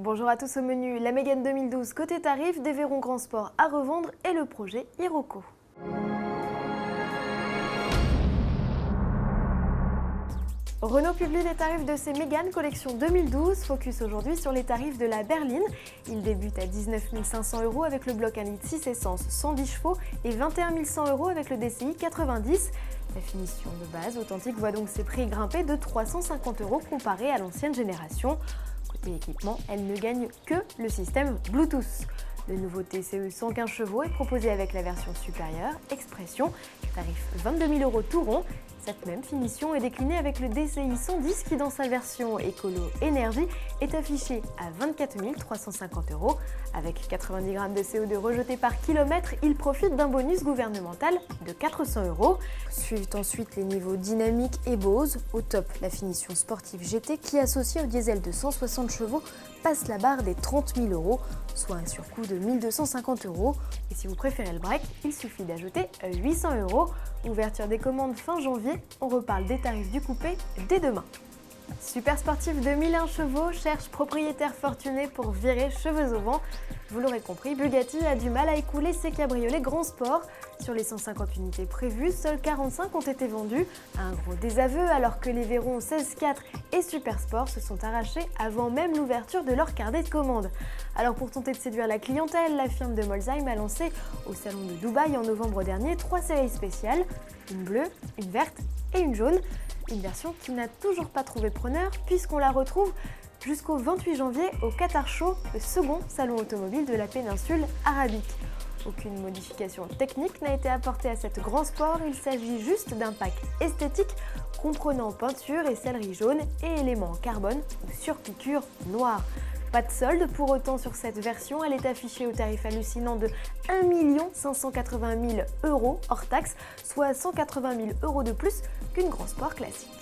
Bonjour à tous, au menu, la Mégane 2012 côté tarif, des verrons Grand Sport à revendre et le projet Iroko. Renault publie les tarifs de ses Mégane collection 2012, focus aujourd'hui sur les tarifs de la berline. Il débute à 19 500 € avec le bloc 1 litre 6 essence 110 chevaux et 21 100 € avec le DCI 90. La finition de base authentique voit donc ses prix grimper de 350 € comparé à l'ancienne génération. Côté équipement, elle ne gagne que le système Bluetooth. Le nouveau TCE 115 chevaux est proposé avec la version supérieure, Expression, tarif 22 000 € tout rond. Cette même finition est déclinée avec le DCI 110 qui, dans sa version Écolo Énergie, est affiché à 24 350 €. Avec 90 grammes de CO2 rejetés par kilomètre, il profite d'un bonus gouvernemental de 400 €. Suivent ensuite les niveaux dynamique et Bose. Au top, la finition sportive GT qui, associée au diesel de 160 chevaux, passe la barre des 30 000 €, soit un surcoût de 1 250 €. Et si vous préférez le break, il suffit d'ajouter 800 €. Ouverture des commandes fin janvier, on reparle des tarifs du coupé dès demain. Super sportif de 1001 chevaux cherche propriétaire fortuné pour virer cheveux au vent. Vous l'aurez compris, Bugatti a du mal à écouler ses cabriolets Grand Sport. Sur les 150 unités prévues, seules 45 ont été vendues. Un gros désaveu alors que les Veyron 16-4 et Super Sport se sont arrachés avant même l'ouverture de leur carnet de commandes. Alors pour tenter de séduire la clientèle, la firme de Molsheim a lancé au salon de Dubaï en novembre dernier 3 séries spéciales, une bleue, une verte et une jaune. Une version qui n'a toujours pas trouvé preneur puisqu'on la retrouve jusqu'au 28 janvier au Qatar Show, le second salon automobile de la péninsule arabique. Aucune modification technique n'a été apportée à cette Grand Sport, il s'agit juste d'un pack esthétique comprenant peinture et sellerie jaune et éléments en carbone ou surpiqûre noire. Pas de solde pour autant sur cette version, elle est affichée au tarif hallucinant de 1 580 000 € hors taxe, soit 180 000 € de plus qu'une Grand Sport classique.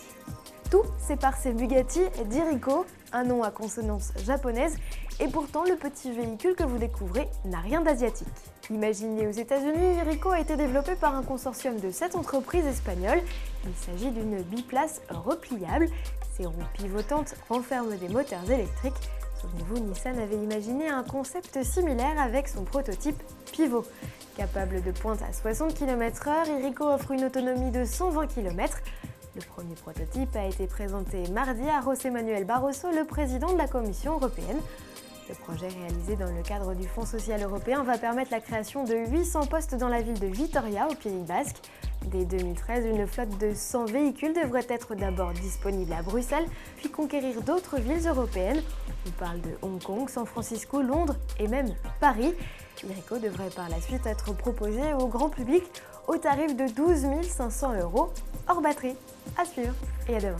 Tout sépare ces Bugatti d'Iriko, un nom à consonance japonaise, et pourtant le petit véhicule que vous découvrez n'a rien d'asiatique. Imaginé aux États-Unis, Iriko a été développé par un consortium de 7 entreprises espagnoles. Il s'agit d'une biplace repliable. Ses roues pivotantes renferment des moteurs électriques. Souvenez-vous, Nissan avait imaginé un concept similaire avec son prototype Pivot. Capable de pointe à 60 km/h, Iriko offre une autonomie de 120 km. Le premier prototype a été présenté mardi à José Manuel Barroso, le président de la Commission européenne. Le projet réalisé dans le cadre du Fonds social européen va permettre la création de 800 postes dans la ville de Vitoria, au Pays Basque. Dès 2013, une flotte de 100 véhicules devrait être d'abord disponible à Bruxelles, puis conquérir d'autres villes européennes. On parle de Hong Kong, San Francisco, Londres et même Paris. Iriko devrait par la suite être proposé au grand public au tarif de 12 500 € hors batterie. À suivre et à demain.